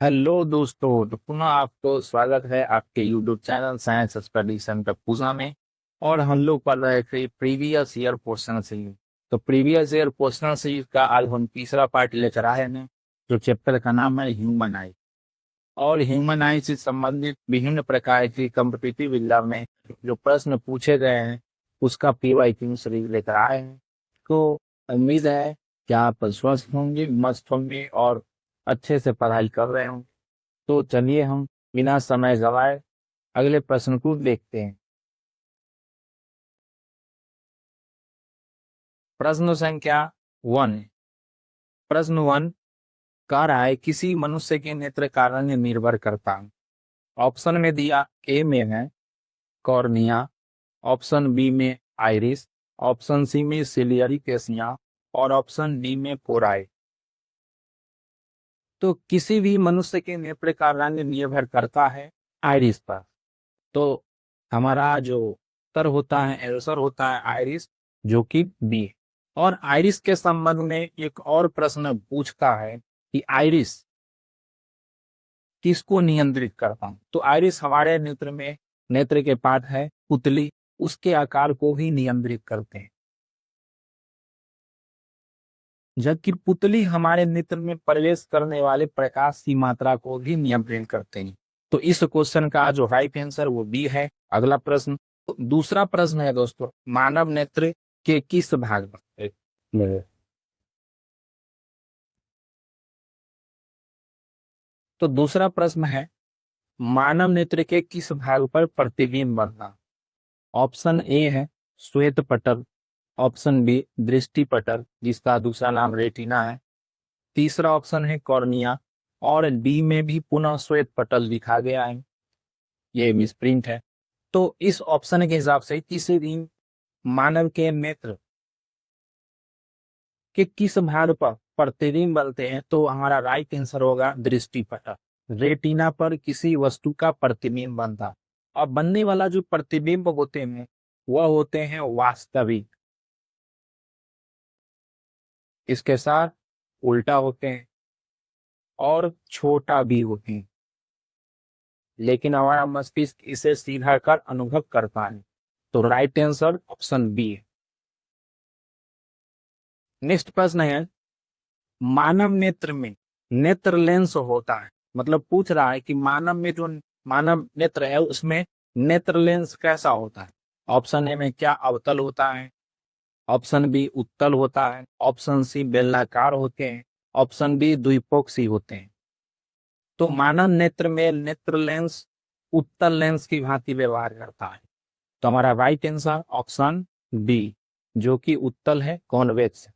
Hello दोस्तों, तो पुनः आपको स्वागत है आपके YouTube channel science study centre Pooja में। और हम लोग पढ़ रहे थे प्रीवियस ईयर क्वेश्चन सीरीज। तो प्रीवियस ईयर क्वेश्चन सीरीज का आज हम तीसरा पार्ट लेकर आए हैं, जो चैप्टर का नाम है ह्यूमन आई। और ह्यूमन आई से संबंधित विभिन्न प्रकार की कॉम्पिटिटिव एग्जाम में जो प्रश्न पूछे गए हैं, उसका पीवाईक्यू सीरीज लेकर आए हैं। तो उम्मीद है कि आप स्वस्थ होंगे, मस्त होंगे और अच्छे से पढ़ाई कर रहे होंगे। तो चलिए हम बिना समय गवाए अगले प्रश्न को देखते हैं। प्रश्न संख्या 1। प्रश्न 1 कह रहा है किसी मनुष्य के नेत्र का रंग निर्भर करता है। ऑप्शन में दिया, ए में है कॉर्निया, ऑप्शन बी में आइरिस, ऑप्शन सी में सिलियरी केसिया और ऑप्शन डी में पोराई। तो किसी भी मनुष्य के नेत्र का रंग निर्भर करता है आइरिस पर। तो हमारा जो उत्तर होता है, आंसर होता है आइरिस, जो कि बी है। और आइरिस के संबंध में एक और प्रश्न पूछता है कि आइरिस किसको नियंत्रित करता है। तो आइरिस हमारे नेत्र के पार्ट है पुतली, उसके आकार को भी नियंत्रित करते हैं। जबकि पुतली हमारे नेत्र में प्रवेश करने वाले प्रकाश की मात्रा को भी नियंत्रित करते हैं। तो इस क्वेश्चन का जो राइट आंसर वो बी है। अगला प्रश्न, तो दूसरा प्रश्न है दोस्तों, मानव नेत्र के किस भाग में। तो दूसरा प्रश्न है, मानव नेत्र के किस भाग पर प्रतिबिंब बनता। ऑप्शन ए है श्वेत पटल, ऑप्शन बी दृष्टि पटल जिसका दूसरा नाम रेटिना है, तीसरा ऑप्शन है कॉर्निया और डी में भी पुनः श्वेत पटल लिखा गया है, ये मिसप्रिंट है। तो इस ऑप्शन के हिसाब से किसी दिन मानव के नेत्र के किस भाग पर प्रतिबिंब बनते हैं, तो हमारा राइट आंसर होगा दृष्टि पटल। रेटिना पर किसी वस्तु का प्रतिबिंब बनता और बनने वाला जो प्रतिबिंब होते हैं वह होते हैं वास्तविक। इसके साथ उल्टा होते हैं और छोटा भी होते हैं, लेकिन हमारा मस्तिष्क इसे सीधा कर अनुभव करता है। तो राइट आंसर ऑप्शन बी है। नेक्स्ट प्रश्न है, मानव नेत्र में नेत्र लेंस होता है। मतलब पूछ रहा है कि मानव में जो मानव नेत्र है उसमें नेत्र लेंस कैसा होता है। ऑप्शन ए में क्या अवतल होता है, ऑप्शन बी उत्तल होता है, ऑप्शन सी बेलनाकार होते हैं, ऑप्शन बी द्विपक्षीय होते हैं। तो मानव नेत्र में नेत्र लेंस उत्तल लेंस की भांति व्यवहार करता है। तो हमारा राइट आंसर ऑप्शन बी, जो कि उत्तल है, कॉन्वेक्स।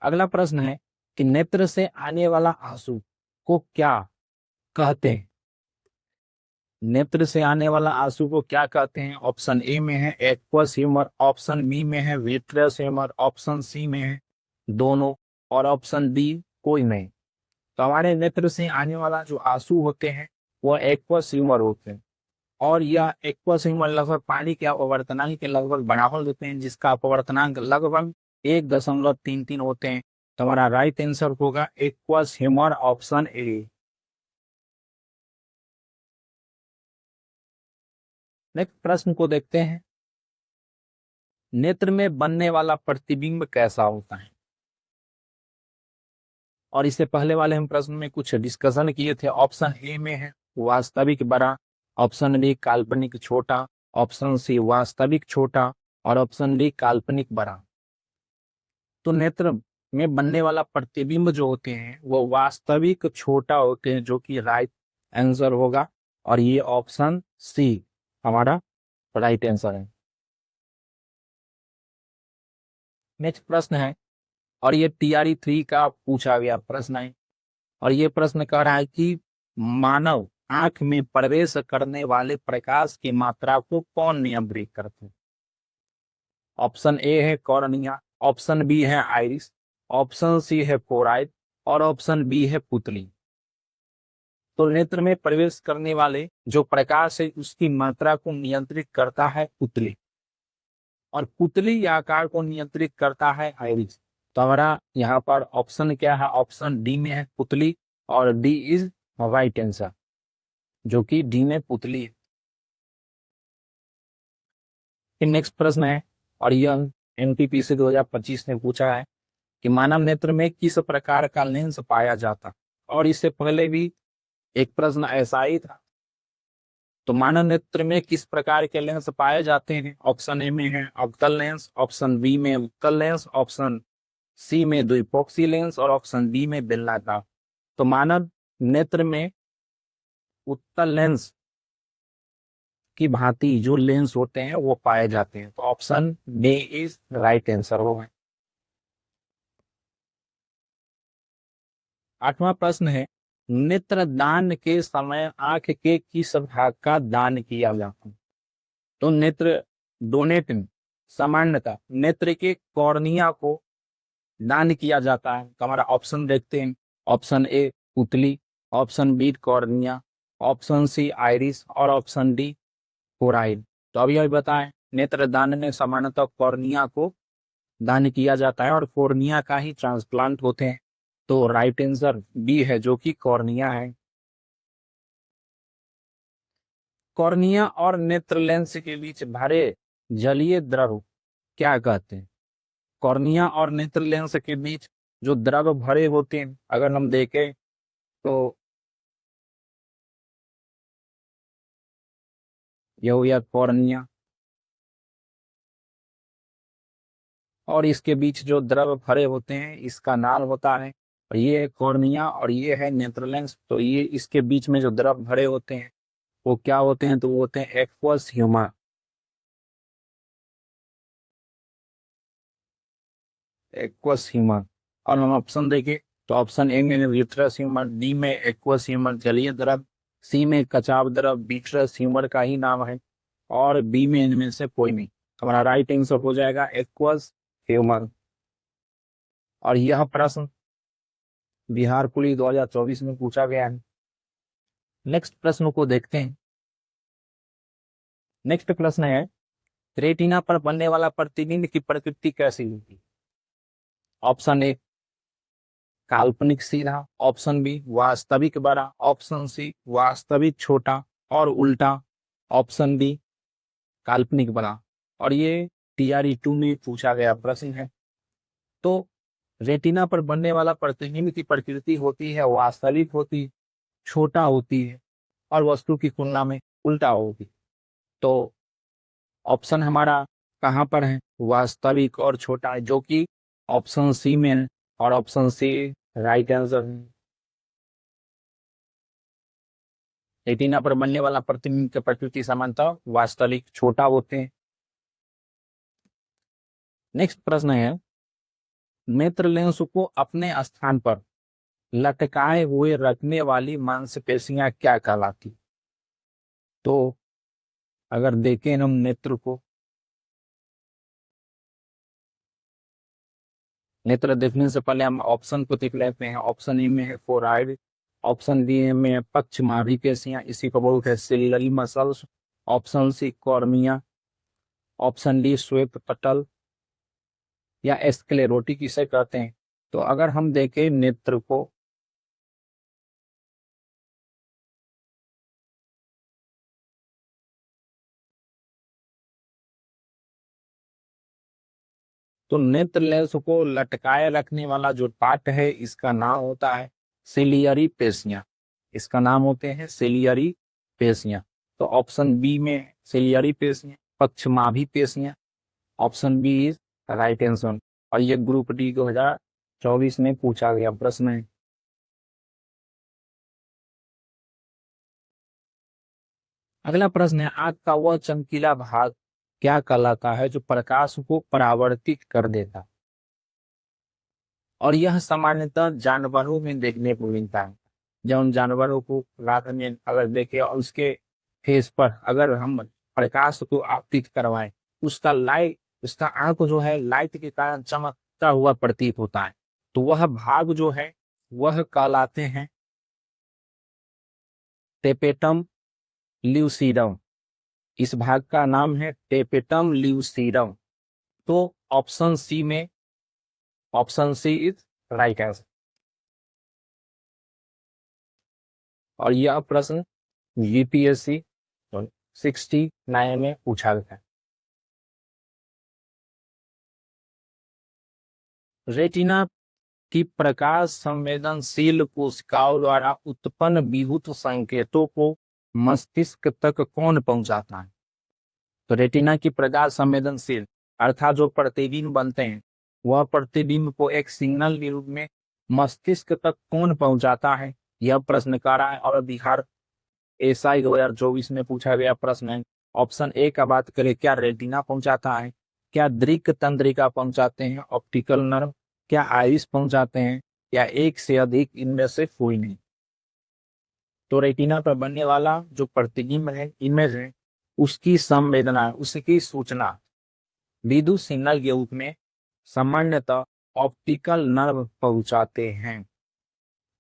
अगला प्रश्न है कि नेत्र से आने वाला आंसू को क्या कहते हैं। नेत्र से आने वाला आंसू को क्या कहते हैं। ऑप्शन ए में है एक्वस ह्यूमर, ऑप्शन बी में है विट्रियस ह्यूमर, ऑप्शन सी में है दोनों और ऑप्शन डी कोई नहीं। तो हमारे नेत्र से आने वाला जो आंसू होते हैं वह एक्वस ह्यूमर होते हैं। और यह एक्वस ह्यूमर लगभग पानी के अपवर्तनांक के लगभग बराबर देते हैं, जिसका अपवर्तनांक लगभग 1.33 होते हैं। तो हमारा राइट आंसर होगा aqueous humour, option A. Next प्रश्न को देखते हैं, नेत्र में बनने वाला प्रतिबिंब कैसा होता है। और इससे पहले वाले हम प्रश्न में कुछ डिस्कशन किए थे। ऑप्शन ए में है वास्तविक बड़ा, ऑप्शन बी काल्पनिक छोटा, ऑप्शन सी वास्तविक छोटा और ऑप्शन डी काल्पनिक बड़ा। तो नेत्र में बनने वाला प्रतिबिंब जो होते हैं वो वास्तविक छोटा होते हैं, जो कि राइट आंसर होगा। और ये ऑप्शन सी हमारा राइट आंसर है। नेक्स्ट प्रश्न है, और ये टीआरई 3 का पूछा गया प्रश्न है। और ये प्रश्न कह रहा है कि मानव आंख में प्रवेश करने वाले प्रकाश की मात्रा को कौन नियंत्रित करते हैं। ऑप्शन ए है कॉर्निया, ऑप्शन बी है आइरिस, ऑप्शन सी है कोराइड और ऑप्शन बी है पुतली। तो नेत्र में प्रवेश करने वाले जो प्रकाश है उसकी मात्रा को नियंत्रित करता है पुतली, और पुतली आकार को नियंत्रित करता है आइरिस। तो हमारा यहाँ पर ऑप्शन क्या है, ऑप्शन डी में है पुतली, और डी इज राइट आंसर, जो कि डी में पुतली है। नेक्स्ट प्रश्न है, और यह एनटीपीसी 2025 ने पूछा है कि मानव नेत्र में किस प्रकार का लेंस पाया जाता, और इससे पहले भी एक प्रश्न ऐसा ही था। तो मानव नेत्र में किस प्रकार के लेंस पाए जाते हैं, ऑप्शन ए में है अवतल लेंस, ऑप्शन बी में उत्तल लेंस, ऑप्शन सी में द्विपक्षीय लेंस, और ऑप्शन डी में बेलनाकार। तो मानव नेत्र में उत्तल लेंस की भांति जो लेंस होते हैं वो पाए जाते हैं। तो option B is right answer होगा। 8वां प्रश्न है, नेत्र दान के समय आंख के किस भाग का दान किया जाता है। तो नेत्र डोनेट में सामान्यतः नेत्र के कॉर्निया को दान किया जाता है। तो हमारा ऑप्शन देखते हैं, ऑप्शन ए पुतली, option B cornea, option C iris, और ऑप्शन डी कोराइड। तो अभी अभी बताएं, नेत्र दान में सामान्यतः कॉर्निया को दान किया जाता है और कॉर्निया का ही ट्रांसप्लांट होते हैं। तो राइट आंसर बी है, जो कि कॉर्निया है। कॉर्निया और नेत्र लेंस के बीच भरे जलीय द्रव क्या कहते हैं। कॉर्निया और नेत्र लेंस के बीच जो द्रव भरे होते हैं, अगर हम देखें तो यह हो गया कॉर्निया, और इसके बीच जो द्रव भरे होते हैं इसका नाम होता है, और ये है कॉर्निया और ये है नेत्र लेंस। तो ये इसके बीच में जो द्रव भरे होते हैं वो क्या होते हैं, तो वो होते हैं एक्वस ह्यूमर। Aqueous humour. और हम ऑप्शन देखें तो ऑप्शन ए में विट्रस ह्यूमर, डी में एक्वस ह्यूमर जलीय द्रव, सी में कचाव द्रव विट्रस ह्यूमर का ही नाम है, और बी में इनमें से कोई नहीं। हमारा राइट आंसर हो जाएगा एक्वस ह्यूमर। और यह प्रश्न बिहार पुलिस 2024 में पूछा गया है। नेक्स्ट प्रश्न को देखते हैं। नेक्स्ट प्रश्न है, रेटिना पर बनने वाला प्रतिबिंब की प्रकृति कैसी होती है। ऑप्शन ए काल्पनिक सीधा, ऑप्शन बी वास्तविक बड़ा, ऑप्शन सी वास्तविक छोटा और उल्टा, ऑप्शन डी काल्पनिक बड़ा। और ये टीआरई 2 में पूछा गया प्रश्न है। तो रेटिना पर बनने वाला प्रतिबिंब की प्रकृति होती है वास्तविक होती, छोटा होती है, और वस्तु की तुलना में उल्टा होगी। तो ऑप्शन हमारा कहाँ पर है, वास्तविक और छोटा है, जो कि ऑप्शन सी में है, और ऑप्शन सी राइट आंसर है। रेटिना पर बनने वाला प्रतिबिंब की प्रकृति सामान्यतः वास्तविक छोटा होते हैं। नेक्स्ट प्रश्न है, नेत्र लेंस को अपने स्थान पर लटकाए हुए रखने वाली मांसपेशियां क्या कहलाती। तो अगर देखें हम नेत्र को, नेत्र देखने से पहले हम ऑप्शन को देख लेते हैं। ऑप्शन ए में है फोराइड, ऑप्शन बी में है पक्षमाभी पेशियां, इसी को बोलते हैं ciliary muscles, option C cornea, option D श्वेत पटल या स्क्लेरोटिक इसे कहते हैं। तो अगर हम देखें नेत्र को, तो नेत्र लेंस को लटकाए रखने वाला जो पार्ट है इसका नाम होता है सिलियरी पेशियां। इसका नाम होते हैं सिलियरी पेशियां। तो ऑप्शन बी में सिलियरी पेशियां, पक्षमाभी पेशियां, option B is right answer. और ये ग्रुप डी 2024 में पूछा गया प्रश्न है। अगला प्रश्न है, आंख का वह चमकीला भाग क्या कहलाता है जो प्रकाश को परावर्तित कर देता, और यह सामान्यतः जानवरों में देखने को मिलता है। जब हम जानवरों को रात में अगर देखें और उसके फेस पर अगर हम प्रकाश को आपतित करवाएं, उसका लाइट, उसका आंख जो है लाइट के कारण चमकता हुआ प्रतीत होता है। तो वह भाग जो है वह कहलाते हैं टेपेटम ल्यूसीडम। इस भाग का नाम है टेपेटम ल्यूसीडम। तो ऑप्शन सी में option C is right answer. और यह प्रश्न यूपीएससी 69 में पूछा गया है। रेटिना की प्रकाश संवेदनशील कोशिकाओं द्वारा उत्पन्न विद्युत संकेतों को मस्तिष्क तक कौन पहुंचाता है? तो रेटिना की प्रकाश संवेदनशील अर्थात जो प्रतिबिंब बनते हैं, वह प्रतिबिंब को एक सिग्नल के रूप में मस्तिष्क तक कौन पहुंचाता है, यह प्रश्न कर रहा है। और बिहार एसआई 2024 में पूछा गया प्रश्न है। ऑप्शन ए का बात करें, क्या रेटिना पहुंचाता है, क्या दृक् तंत्रिका पहुंचाते हैं, ऑप्टिकल नर्व, क्या आइरिस पहुंचाते हैं, या एक से अधिक, इनमें से कोई नहीं। तो रेटिना पर बनने वाला जो प्रतिबिंब है, इमेज है, उसकी संवेदना, उसकी सूचना विद्युत सिग्नल के रूप में सामान्यतः ऑप्टिकल नर्व पहुंचाते हैं,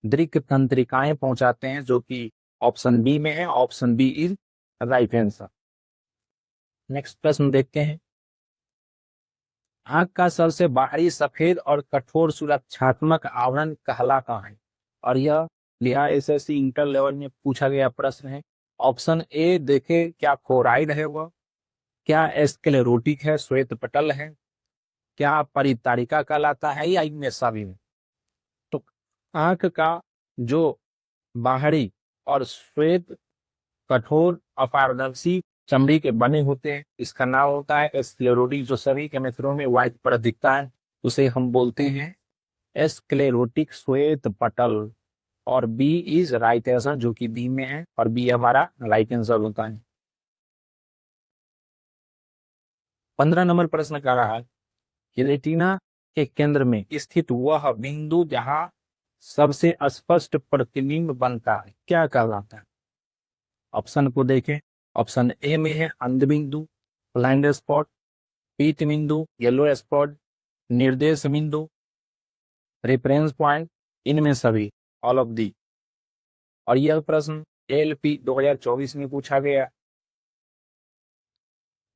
दृक् तंत्रिकाएं पहुंचाते हैं, जो कि ऑप्शन बी में है। Option B is right answer. Next प्रश्न देखते हैं। आंख का सबसे बाहरी सफेद और कठोर सुरक्षात्मक आवरण कहलाता है। और यह बिहार एसएससी इंटर लेवल में पूछा गया प्रश्न है। ऑप्शन ए देखे, क्या क्लोराइड है वह, क्या स्क्लेरोटिक है, श्वेत पटल है, क्या परितारिका कहलाता है, या इनमें सभी में। तो आंख का जो बाहरी और श्वेत कठोर अपारदर्शी चमड़ी के बने होते हैं, इसका नाम होता है स्क्लेरोटिक। जो सभी के मित्रों में व्हाइट परत दिखता है, उसे हम बोलते हैं स्क्लेरोटिक श्वेत पटल। और बी इज राइट आंसर, जो कि बी में है, और बी हमारा राइट आंसर होता है। 15 नंबर प्रश्न कर रहा है कि रेटिना के केंद्र में स्थित वह बिंदु जहां सबसे स्पष्ट प्रतिबिंब बनता है, क्या कहलाता है? ऑप्शन को देखें। ऑप्शन ए में है अंध बिंदु, ब्लाइंड स्पॉट, पीत बिंदु, येलो स्पॉट, निर्देश बिंदु, रेफरेंस पॉइंट, इनमें सभी, ऑल ऑफ दी। और यह प्रश्न एलपी 2024 में पूछा गया।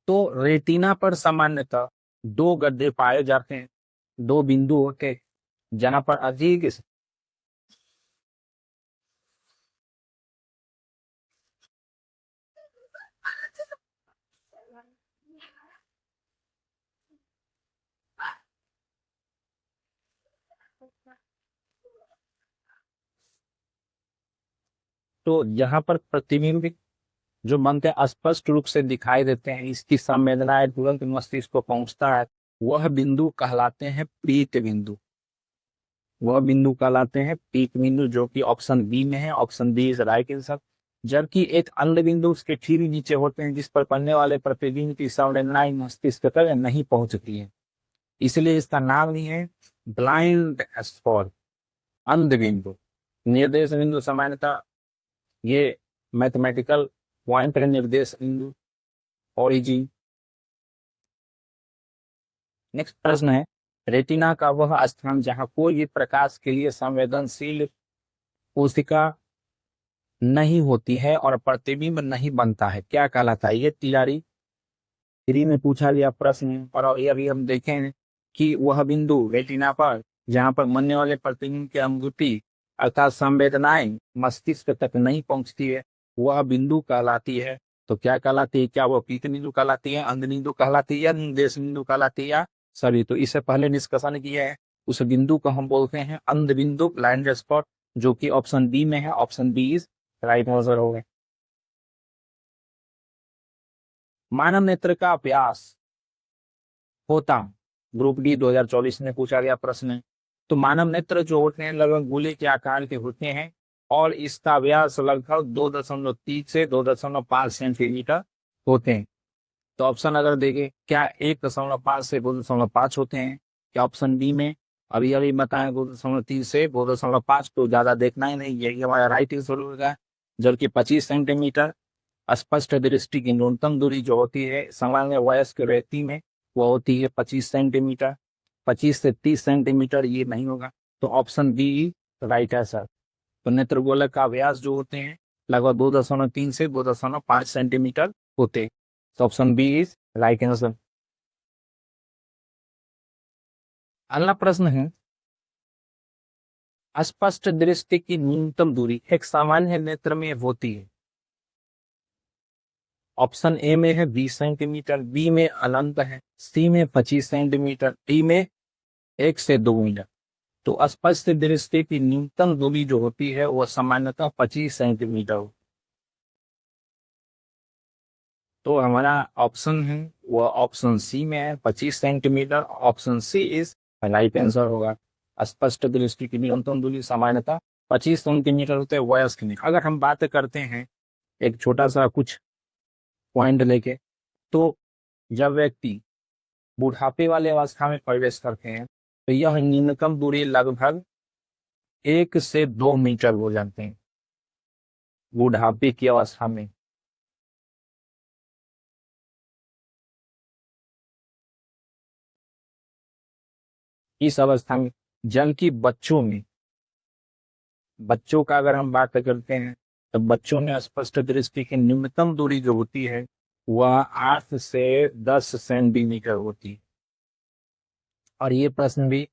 तो रेटिना पर सामान्यतः दो गड्ढे पाए जाते हैं, दो बिंदु होते हैं, जहां पर अधिक तो यहाँ पर प्रतिबिंब जो बनते हैं स्पष्ट रूप से दिखाई देते हैं, इसकी संवेदनाएं तुरंत मस्तिष्क को पहुंचता है, वह बिंदु कहलाते हैं पीत बिंदु। वह बिंदु कहलाते हैं पीत बिंदु, जो कि ऑप्शन बी में है। Option B is right answer. जबकि एक अन्य बिंदु उसके ठीक नीचे होते हैं, जिस पर पड़ने वाले प्रतिबिंब की संवेदनाएं मस्तिष्क तक नहीं पहुंचती है, इसलिए इसका नाम ही है ब्लाइंड स्पॉट, अंध बिंदु। निर्देश बिंदु सामान्यतः ये मैथमेटिकल पॉइंट का निर्देश बिंदु, ओरिजिन। नेक्स्ट प्रश्न है, रेटिना का वह स्थान जहां कोई भी प्रकाश के लिए संवेदनशील कोशिका नहीं होती है और प्रतिबिंब नहीं बनता है, क्या कहलाता है? ये तिलारी 3 में पूछा गया प्रश्न है। और अभी हम देखें कि वह बिंदु रेटिना पर जहां पर बनने वाले प्रतिबिंब की अनुभूति अर्थात संवेदनाएं मस्तिष्क तक नहीं पहुंचती है, वह बिंदु कहलाती है। तो क्या कहलाती है? क्या वो पीत बिंदु कहलाती है, अंध बिंदु कहलाती है, या निर्देश बिंदु कहलाती है, या सभी? तो इससे पहले निष्कर्षण किया है, उस बिंदु को हम बोलते हैं अंध बिंदु, ब्लाइंड स्पॉट, जो कि ऑप्शन बी में है। Option B is right answer हो गए। मानव नेत्र का व्यास होता, ग्रुप डी 2024 में पूछा गया प्रश्न है। तो मानव नेत्र जो होते हैं लगभग गोले के आकार के होते हैं, और इसका व्यास लगभग 2.3 से 2.5 सेंटीमीटर होते हैं। तो ऑप्शन अगर देखें, क्या 1.5 से 2.5 होते हैं, क्या ऑप्शन बी में अभी अभी बताएं 2.3 से 2.5, तो ज्यादा देखना ही नहीं, यही हमारा राइट आंसर होगा। जबकि 25 सेंटीमीटर स्पष्ट दृष्टि की न्यूनतम दूरी जो होती है सामान्य वयस्क व्यक्ति में, वो होती है 25 सेंटीमीटर। 25 से 30 सेंटीमीटर ये नहीं होगा। तो ऑप्शन बी राइट है सर। तो नेत्रगोलक का व्यास जो होते हैं लगभग 2.3 से 2.5 सेंटीमीटर होते हैं। तो option B is right answer. अगला प्रश्न है, अस्पष्ट दृष्टि की न्यूनतम दूरी एक सामान्य नेत्र में होती है। ऑप्शन ए में है 20 सेंटीमीटर, बी में अनंत है, सी में 25 सेंटीमीटर, डी में 1 से 2 मीटर। तो अस्पष्ट दृष्टि की न्यूनतम दूरी जो होती है वह सामान्यतः 25 सेंटीमीटर हो। तो हमारा ऑप्शन है वह ऑप्शन सी में है, 25 centimeter. Option C is right answer होगा। स्पष्ट दृष्टि की न्यूनतम दूरी सामान्यतः 25 सेंटीमीटर होते हैं वयस्क में। अगर हम बात करते हैं एक छोटा सा कुछ पॉइंट लेके, तो जब व्यक्ति बुढ़ापे वाले अवस्था में प्रवेश करते हैं तो यह न्यूनतम दूरी लगभग 1 से 2 मीटर हो जाते हैं बुढ़ापे की अवस्था में। इस अवस्था में, जबकि बच्चों का अगर हम बात करते हैं तो बच्चों में स्पष्ट दृष्टि की न्यूनतम दूरी जो होती है वह 8 से 10 सेंटीमीटर होती है। और ये प्रश्न भी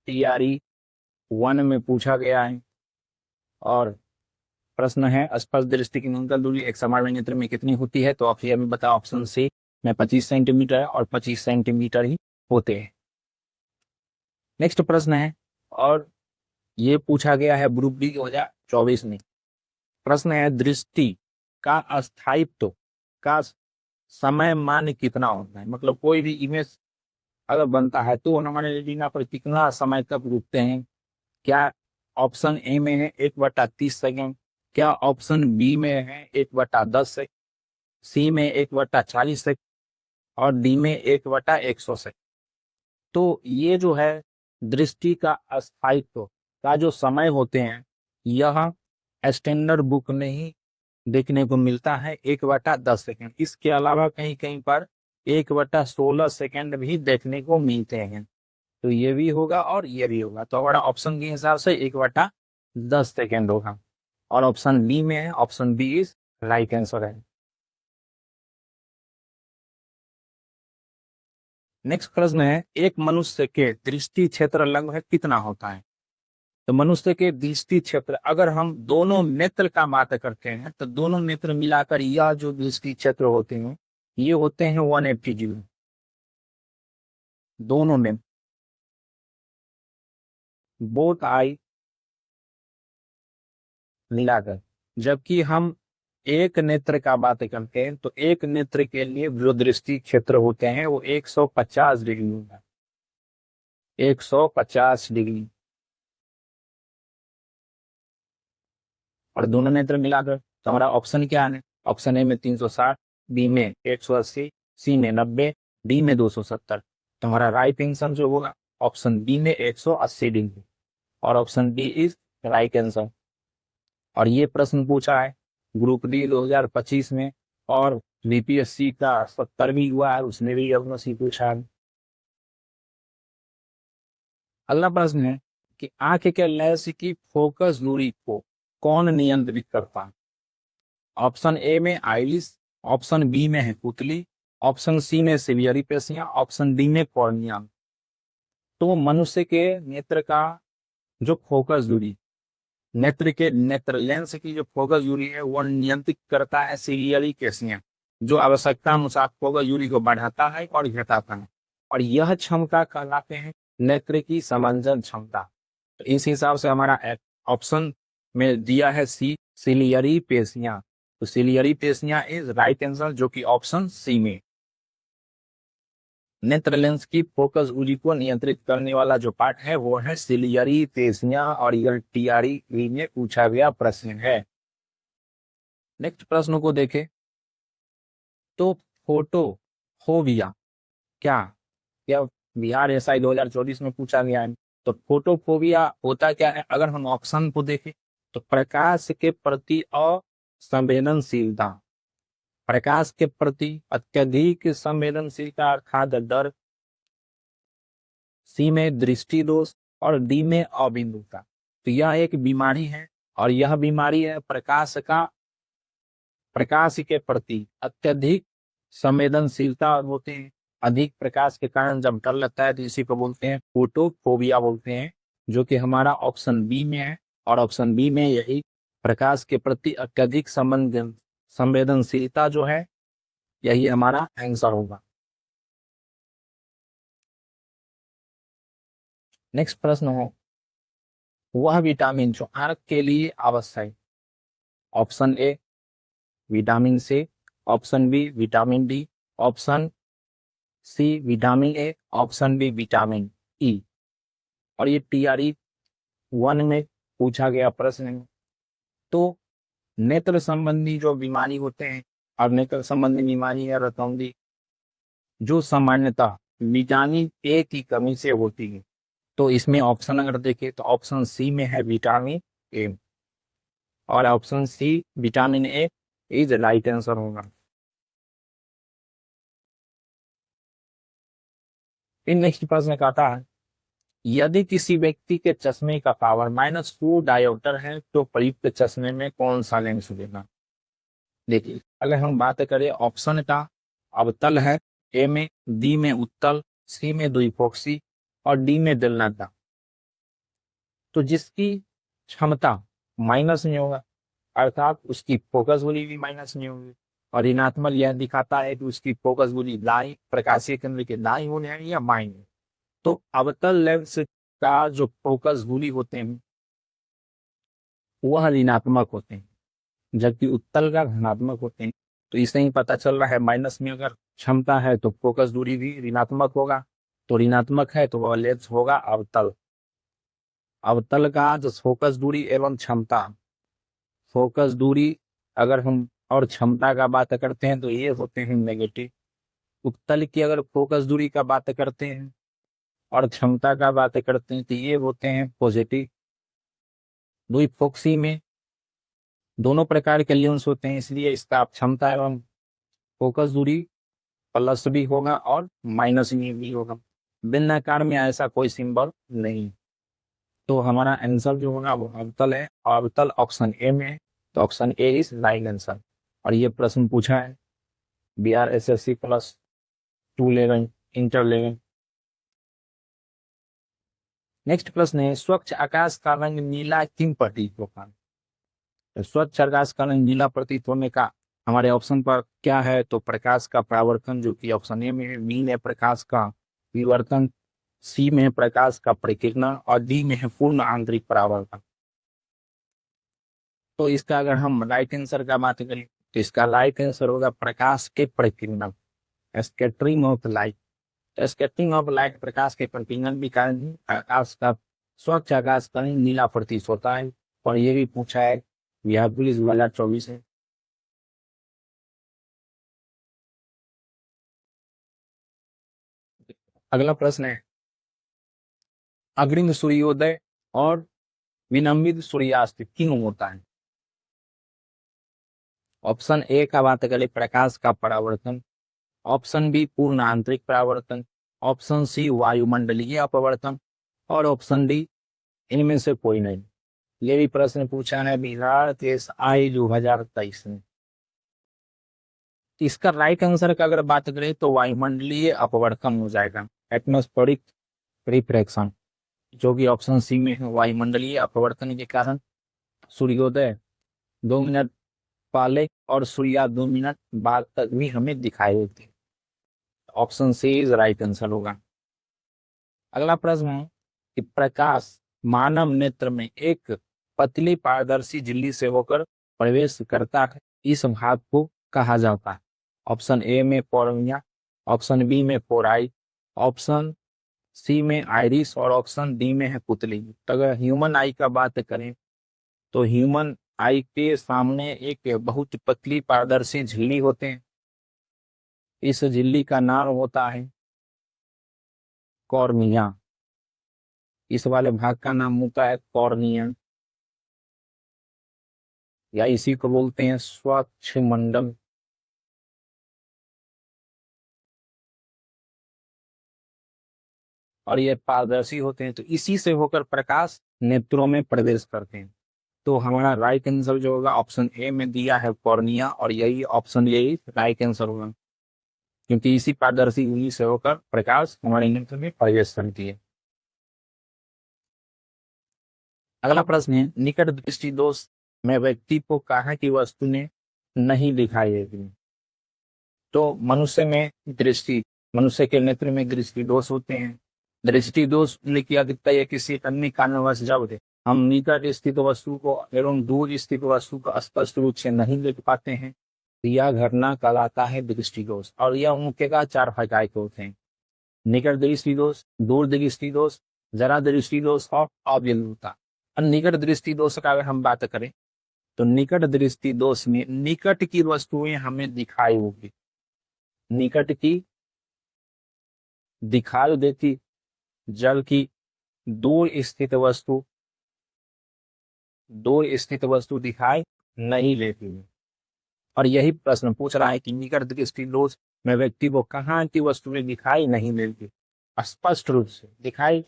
टीआरई 1 में पूछा गया है। और प्रश्न है, स्पष्ट दृष्टि की न्यूनतम दूरी एक सामान्य नेत्र में कितनी होती है? तो आप ये हमें बताओ। ऑप्शन सी में 25 सेंटीमीटर है और 25 सेंटीमीटर ही होते हैं। नेक्स्ट प्रश्न है, और ये पूछा गया है ग्रुप डी 2024 में। प्रश्न है, दृष्टि का स्थायित्व का समय मान कितना होता है? मतलब कोई भी इमेज अगर बनता है तो हमारे रेटिना पर कितना समय तक रुकते हैं? क्या ऑप्शन ए में है 1/30 सेकेंड, क्या ऑप्शन बी में है 1/10 सेकेंड, सी में 1/40 सेकेंड और डी में 1/100 सेकेंड? तो ये जो है दृष्टि का स्थायित्व का जो समय होते हैं यह स्टैंडर्ड बुक में ही देखने को मिलता है 1/10 सेकेंड। इसके अलावा कहीं कहीं पर 1/16 सेकेंड भी देखने को मिलते हैं। तो ये भी होगा और ये भी होगा। तो हमारा ऑप्शन के हिसाब से 1/10 सेकेंड होगा और ऑप्शन बी में है, option B is right answer है। नेक्स्ट प्रश्न है, एक मनुष्य के दृष्टि क्षेत्र लगभग कितना होता है? तो मनुष्य के दृष्टि क्षेत्र, अगर हम दोनों नेत्र का बात करते हैं तो दोनों नेत्र मिलाकर यह जो दृष्टि क्षेत्र होते हैं ये होते हैं 180 दोनों में, बोथ आई मिलाकर। जबकि हम एक नेत्र का बात करते हैं तो एक नेत्र के लिए जो दृष्टि क्षेत्र होते हैं वो 150 डिग्री होगा, 150 डिग्री। और दोनों नेत्र मिलाकर तो हमारा ऑप्शन क्या है? ऑप्शन ए में 360, बी में 180, सी में 90, डी में 270। तो हमारा राइट आंसर जो होगा ऑप्शन बी में 180 डिग्री और option D is right answer. और ये प्रश्न पूछा है ग्रुप डी 2025 में और बीपीएससी का 70वीं हुआ है उसने भी अपना सी पूछा है। अगला प्रश्न है कि आंख के लेंस की फोकस दूरी को कौन नियंत्रित करता है? ऑप्शन ए में आइरिस, ऑप्शन बी में है पुतली, ऑप्शन सी में सिलियरी पेशियां, ऑप्शन डी में कॉर्निया। तो मनुष्य के नेत्र का जो फोकस दूरी, नेत्र लेंस की जो फोकस दूरी है वो नियंत्रित करता है सिलियरी पेशियां, जो आवश्यकता अनुसार फोकस दूरी को बढ़ाता है और घटाता है। और यह क्षमता कहलाते हैं नेत्र की समंजन क्षमता। तो इस हिसाब से हमारा ऑप्शन में दिया है सी, सिलियरी पेशियां। तो सिलियरी पेशियां इज राइट आंसर, जो कि ऑप्शन सी में। नेत्र लेंस की फोकस दूरी को नियंत्रित करने वाला जो पार्ट है वो है सिलियरी पेशियां और यह टीआरई में पूछा गया प्रश्न है। नेक्स्ट प्रश्न को देखें तो फोटोफोबिया क्या क्या बिहार एसआई 2024 में पूछा गया है। तो फोटोफोबिया होता क्या है? अगर हम ऑप्शन को देखें तो प्रकाश के प्रति असंवेदनशीलता, प्रकाश के प्रति अत्यधिक संवेदनशीलता अर्थात डर, सी में दृष्टि दोष और डी में अबिंदुता। तो यह एक बीमारी है और यह बीमारी है प्रकाश के प्रति अत्यधिक संवेदनशीलता होते हैं अधिक प्रकाश के कारण जब डर लगता है तो इसी को बोलते हैं फोटोफोबिया बोलते हैं, जो कि हमारा ऑप्शन बी में है। और ऑप्शन बी में यही प्रकाश के प्रति अत्यधिक संवेदनशीलता जो है, यही हमारा आंसर होगा। नेक्स्ट प्रश्न हो, वह विटामिन जो आंख के लिए आवश्यक है। Option A vitamin C, option B vitamin D, option C vitamin A, option B vitamin E. और ये टीआरई 1 में पूछा गया प्रश्न है। तो नेत्र संबंधी जो बीमारी होते हैं, और नेत्र संबंधी बीमारी है रतौंधी, जो सामान्यतः विटामिन ए की कमी से होती है। तो इसमें ऑप्शन अगर देखें तो ऑप्शन सी में है विटामिन ए, और option C vitamin A is right answer होगा। इन नेक्स्ट प्रश्न कहता है, यदि किसी व्यक्ति के चश्मे का पावर -2 डायोप्टर है तो प्रयुक्त चश्मे में कौन सा लेंस लेना। देखिए, अगर हम बात करें ऑप्शन का, अवतल है, ए में, डी में उत्तल, सी में द्विफोक्सी, और डी में दिलनाता। तो जिसकी क्षमता माइनस में होगा, अर्थात उसकी फोकस दूरी भी माइनस में होगी, और ऋणात्मक यह दिखाता है कि उसकी फोकस दूरी दाई प्रकाशीय केंद्र के दाई होने है या बाईं। तो अवतल लेंस का जो फोकस दूरी होते हैं वह ऋणात्मक होते हैं, जबकि उत्तल का धनात्मक होते हैं। तो इससे ही पता चल रहा है माइनस में अगर क्षमता है तो फोकस दूरी भी ऋणात्मक होगा, तो ऋणात्मक है तो वह लेंस होगा अवतल। अवतल का जो फोकस दूरी एवं क्षमता, फोकस दूरी अगर हम और क्षमता का बात करते हैं तो ये होते हैं नेगेटिव। उत्तल की अगर फोकस दूरी का बात करते हैं और क्षमता का बात करते हैं तो ये होते हैं पॉजिटिव। द्विफोक्सी में दोनों प्रकार के लेंस होते हैं, इसलिए इसका क्षमता एवं फोकस दूरी प्लस भी होगा और माइनस भी होगा। बिंदाकार में ऐसा कोई सिंबल नहीं। तो हमारा आंसर जो होगा वो अवतल है, और अवतल ऑप्शन ए में है। तो option A is right answer. और ये प्रश्न पूछा है Bihar SSC +2 level inter level. Next प्रश्न है, स्वच्छ आकाश का रंग नीला क्यों प्रतीत होता है। तो स्वच्छ आकाश का रंग नीला प्रतीत होने का हमारे ऑप्शन पर क्या है, तो प्रकाश का परावर्तन, जो कि ऑप्शन ए में है, बी में प्रकाश का विवर्तन, सी में प्रकाश का परिकिरण, और डी में है पूर्ण आंतरिक परावर्तन। तो इसका अगर हम राइट आंसर का बात करें तो इसका राइट आंसर होगा प्रकाश के परिकिरण, scattering of light. Scattering of light प्रकाश के परिकिरण के कारण ही आकाश का स्वच्छ आकाश का रंग नीला प्रतीत होता है। और ये भी पूछा है बिहार पुलिस 2024 है। अगला प्रश्न है, अग्रिम सूर्योदय और विलंबित सूर्यास्त क्यों होता है। ऑप्शन ए का बात करें प्रकाश का परावर्तन, ऑप्शन बी पूर्ण आंतरिक परावर्तन, ऑप्शन सी वायुमंडलीय अपवर्तन, और ऑप्शन डी इनमें से कोई नहीं। ये भी प्रश्न पूछा है बिहार TSI 2023 में। इसका राइट आंसर का अगर बात करें तो वायुमंडलीय अपवर्तन हो जाएगा, एटमॉस्फेरिक रिफ्रैक्शन, जो कि ऑप्शन सी में है। वायुमंडलीय अपवर्तन के कारण सूर्योदय 2 मिनट पहले और सूर्यास्त 2 मिनट बाद तक भी हमें दिखाई देते हैं। Option C is right answer होगा। अगला प्रश्न है कि प्रकाश मानव नेत्र में एक पतली पारदर्शी झिल्ली से होकर प्रवेश करता है, इस भाग को कहा जाता है। ऑप्शन ए में कॉर्निया, ऑप्शन बी में कोराई, ऑप्शन सी में आइरिस, और ऑप्शन डी में है पुतली। तो अगर ह्यूमन आई का बात करें तो ह्यूमन आई के सामने एक बहुत पतली पारदर्शी झिल्ली होते हैं। इस झिल्ली का नाम होता है कॉर्निया। इस वाले भाग का नाम होता है कॉर्निया, या इसी को बोलते हैं स्वच्छ मंडल। और ये पारदर्शी होते हैं, तो इसी से होकर प्रकाश नेत्रों में प्रवेश करते हैं। तो हमारा राइट आंसर जो होगा ऑप्शन ए में दिया है कॉर्निया, और यही ऑप्शन यही राइट आंसर होगा। क्योंकि इसी पारदर्शी उंगली से होकर प्रकाश हमारे नेत्र में प्रवेश करती है। अगला प्रश्न है, निकट दृष्टि दोष में व्यक्ति को कहाँ की वस्तु ने नहीं दिखाई देती। तो मनुष्य के नेत्र में दृष्टि दोष होते हैं। दृष्टि दोष की अधिकता या किसी अन्य कारणवश जब हम निकट स्थित वस्तु को एवं दूर स्थित वस्तु को स्पष्ट रूप से नहीं देख पाते हैं, तो यह घटना कहलाता है दृष्टि दोष। और यह मुख्यतः 4 प्रकार के होते हैं: निकट दृष्टि दोष, दूर दृष्टि दोष, जरा दृष्टि दोष और अविलुप्तता। निकट दृष्टि दोष का अगर हम बात करें तो निकट दृष्टि दोष में निकट की वस्तुएं हमें दिखाई होगी, निकट की दिखाई देती, जल की दूर स्थित वस्तु दिखाई नहीं देती है। और यही प्रश्न पूछ रहा है कि निकट दृष्टि दोष में व्यक्ति को कहाँ की वस्तुएं दिखाई नहीं देती, स्पष्ट रूप से दिखाई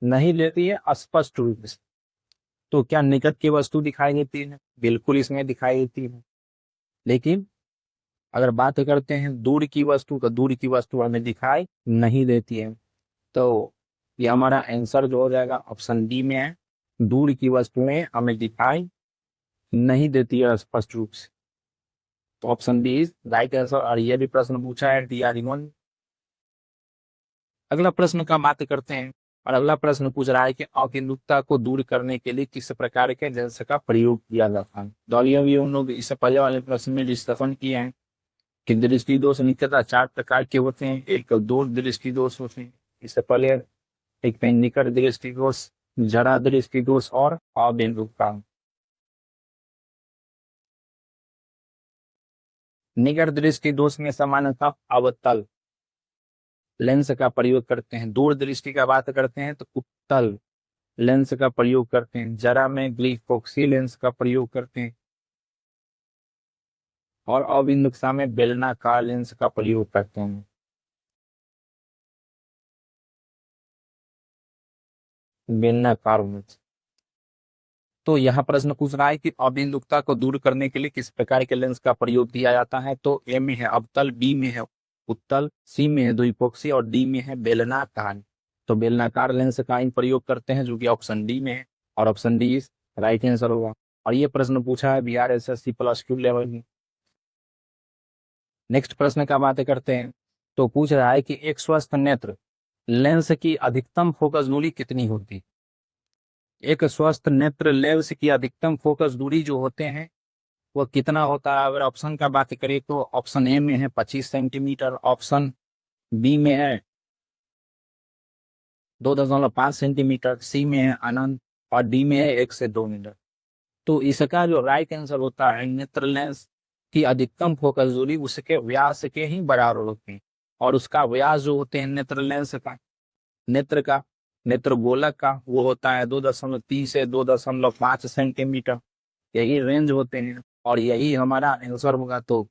नहीं देती है, स्पष्ट रूप से। तो क्या निकट की वस्तु दिखाई देती है? बिल्कुल इसमें दिखाई देती है। लेकिन अगर बात करते हैं दूर की वस्तु, तो दूर की वस्तु हमें दिखाई नहीं देती है। तो ये हमारा आंसर जो हो जाएगा ऑप्शन डी में है, दूर की वस्तुएं हमें दिखाई नहीं देती है स्पष्ट रूप से। तो option D is right answer. और यह भी प्रश्न पूछा है DRE1। अगला प्रश्न का बात करते हैं, और अगला प्रश्न पूछ रहा है कि अकिंतुकता को दूर करने के लिए किस प्रकार के लेंस का प्रयोग किया जाता है। दलियों भी हम लोग इससे पहले वाले प्रश्न में डिस्कशन किए हैं कि दृष्टि दोष मुख्यतः 4 प्रकार के होते हैं। एक दूर दृष्टि दोष होते हैं, इससे पहले एक निकट दृष्टि दोष, जरा दृष्टि दोष और अविलुप्तता। निकट दृष्टि दोष में सामान्यतः अवतल लेंस का प्रयोग करते हैं। दूर दृष्टि का बात करते हैं तो उत्तल लेंस का प्रयोग करते हैं। जरा में ग्लिफोक्सी लेंस का प्रयोग करते हैं और अविलुप्तता में बेलनाकार लेंस का प्रयोग करते हैं। बेलनाकार लेंस। तो यह प्रश्न पूछ रहा है कि अविलुप्तता को दूर करने के लिए किस प्रकार के लेंस का प्रयोग किया जाता है। तो ए में है अवतल, बी में है उत्तल, सी में है द्विपक्षीय और डी में है बेलनाकार। तो बेलनाकार लेंस का ही प्रयोग करते हैं, जो कि ऑप्शन डी में है। और option D is right answer होगा। और ये प्रश्न पूछा है BRSSC+Q लेवल में। नेक्स्ट प्रश्न का बात करते हैं, तो पूछ रहा है कि एक स्वस्थ नेत्र लेंस की अधिकतम फोकस दूरी कितनी होती। एक स्वस्थ नेत्र लेंस की अधिकतम फोकस दूरी जो होते हैं वो कितना होता है। अगर ऑप्शन का बात करें तो ऑप्शन ए में है 25 सेंटीमीटर, ऑप्शन बी में है 2.5 सेंटीमीटर, सी में है अनंत और डी में है 1 से 2 मीटर। तो इसका जो राइट आंसर होता है, नेत्र लेंस की अधिकतम फोकस दूरी उसके व्यास के ही बराबर होती है। और उसका व्यास जो होते हैं नेत्र लेंस का, नेत्र गोलक का, वो होता है 2.3 से 2.5 सेंटीमीटर। यही रेंज होते हैं और यही हमारा आंसर होगा। तो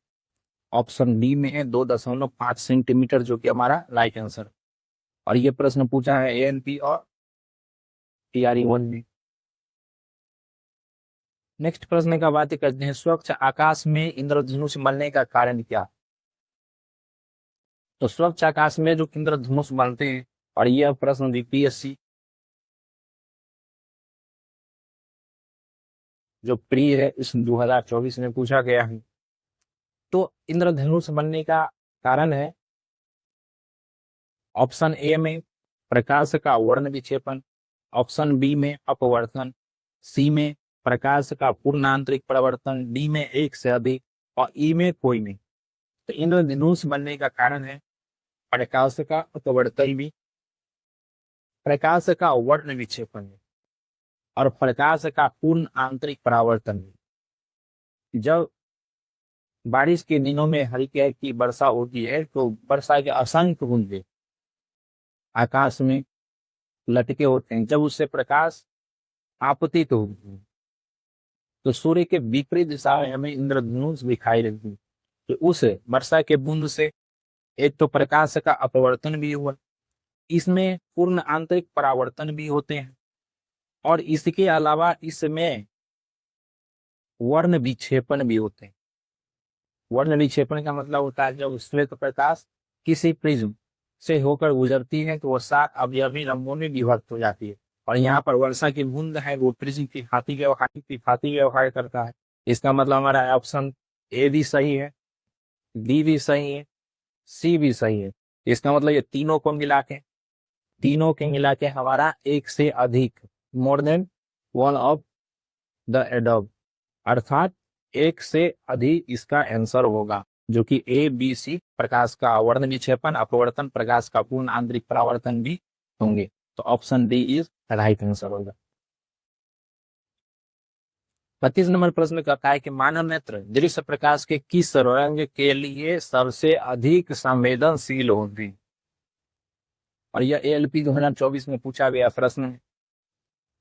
ऑप्शन डी में है 2.5 सेंटीमीटर, जो कि हमारा राइट आंसर। और ये प्रश्न पूछा है ANP और TRE1 में। नेक्स्ट प्रश्न का बात करते हैं, स्वच्छ आकाश में इंद्रधनुष बनने का कारण क्या। तो स्वच्छ आकाश में जो इंद्रधनुष बनते हैं, और यह प्रश्न BPSC जो प्री है इस 2024 में पूछा गया है। तो इंद्रधनुष बनने का कारण है ऑप्शन ए में प्रकाश का वर्ण विक्षेपण, ऑप्शन बी में अपवर्तन, सी में प्रकाश का पूर्ण आंतरिक परिवर्तन, डी में एक से अधिक और ई में कोई नहीं। तो इंद्रधनुष बनने का कारण है प्रकाश का अपवर्तन भी, प्रकाश का वर्ण विक्षेपण और प्रकाश का पूर्ण आंतरिक परावर्तन भी। जब बारिश के दिनों में हल्की हल्की वर्षा होती है तो वर्षा के असंख्य बूंदे आकाश में लटके होते हैं। जब उससे प्रकाश आपतित होती है तो सूर्य के विपरीत दिशा में हमें इंद्रधनुष दिखाई देती है। तो उस वर्षा के बूंद से एक तो प्रकाश का अपवर्तन भी हुआ, इसमें पूर्ण आंतरिक परावर्तन भी होते हैं और इसके अलावा इसमें वर्ण विक्षेपण भी होते हैं। वर्ण विक्षेपण का मतलब होता है जब श्वेत प्रकाश किसी प्रिज्म से होकर गुजरती है तो वो 7 अवयवी रंगों में विभक्त हो जाती है। और यहाँ पर वर्षा की बूंद है वो प्रिज्म की भांति व्यवहार करता है। इसका मतलब हमारा ऑप्शन ए भी सही है, डी भी सही है, सी भी सही है। इसका मतलब ये तीनों के मिला के हमारा एक से अधिक, more than one of the एडब, अर्थात एक से अधिक इसका आंसर होगा, जो कि ए बी सी प्रकाश का वर्ण विक्षेपण, अपवर्तन, प्रकाश का पूर्ण आंतरिक परावर्तन भी होंगे। तो option D is right answer होगा। 25 नंबर प्रश्न कहता है कि मानव नेत्र दृश्य प्रकाश के किस रंग के लिए सबसे अधिक संवेदनशील होगी। और यह एएलपी 2024 में पूछा गया प्रश्न है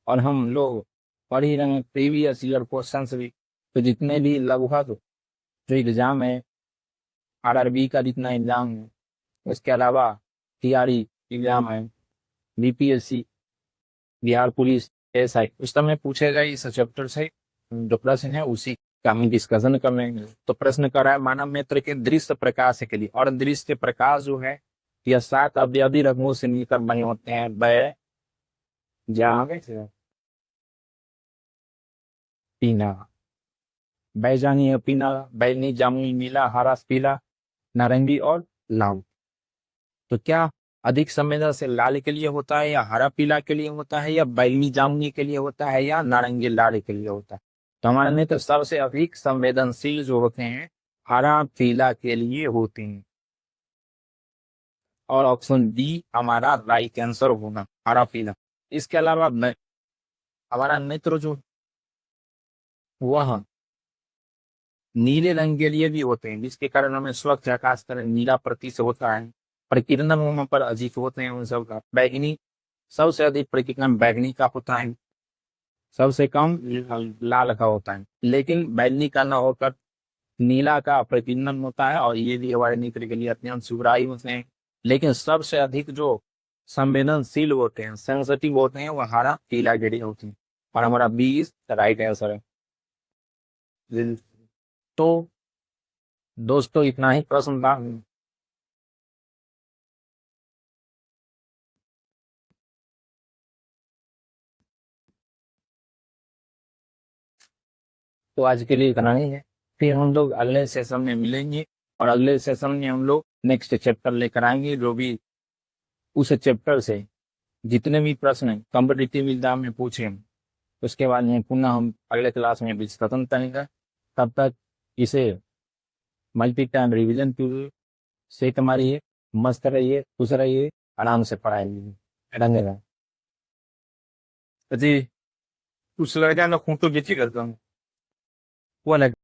और हम लोग पढ़ ही रहे हैं प्रीवियस ईयर क्वेश्चन भी। तो जितने भी लगभग जो एग्जाम है, आरआरबी का जितना एग्जाम है, उसके अलावा टीआरई एग्जाम है, बीपीएससी, बिहार पुलिस, एसआई, उस समय पूछे गए इस चैप्टर से जो प्रश्न है उसी का हम डिस्कशन करेंगे। तो प्रश्न कर रहा है मानव नेत्र के दृश्य प्रकाश के लिए, और दृश्य प्रकाश जो है यह 7 अवयवी रंगों से मिलकर बने होते हैं। पीना, बैजानी, पीना, बैगनी, जामुनी, नीला, हरा, पीला, नारंगी और लाल। तो क्या अधिक संवेदनशील लाल के लिए होता है, या हरा पीला के लिए होता है, या बैगनी जामुनी के लिए होता है, या नारंगी लाल के लिए होता है? तो हमारे में तो सबसे अधिक संवेदनशील जो होते हैं हरा पीला के लिए होते हैं, और ऑप्शन डी हमारा राइट आंसर होगा, हरा पीला। इसके अलावा हमारा नेत्र जो वह नीले रंग के लिए भी होते हैं, जिसके कारण हमें स्वच्छ आकाश का नीला प्रतीत होता है। प्रकीर्णन वहां पर अधिक होते हैं उन सब का। बैगनी, सबसे अधिक प्रकीर्णन बैगनी का होता है, सबसे कम लाल का होता है। लेकिन बैगनी का न होकर नीला का प्रकीर्णन होता है, और ये भी हमारे नेत्र के लिए अत्यंत शुभदायी होते हैं। लेकिन सबसे अधिक जो संवेदनशील होते हैं, सेंसिटिव होते हैं, वो हरा पीला के लिए होते हैं, और हमारा बी इज राइट आंसर है। तो दोस्तों इतना ही प्रश्न था। तो आज के लिए इतना ही है, फिर हम लोग अगले सेशन में मिलेंगे, और अगले सेशन में हम लोग नेक्स्ट चैप्टर लेकर आएंगे, जो भी उस चैप्टर से जितने भी प्रश्न कॉम्पिटिटिव एग्जाम में पूछे उसके बाद में पुनः हम अगले क्लास में डिस्कशन करेंगे। तब तक इसे मल्टी टाइम रिविजन कीजिए, सेट मारिए, मस्त रहिए, खुश रहिए, आराम से पढ़ाई लीजिए। धन्यवाद जी। कुछ लग जाए ना खूंटो बेची करता हूँ वो अलग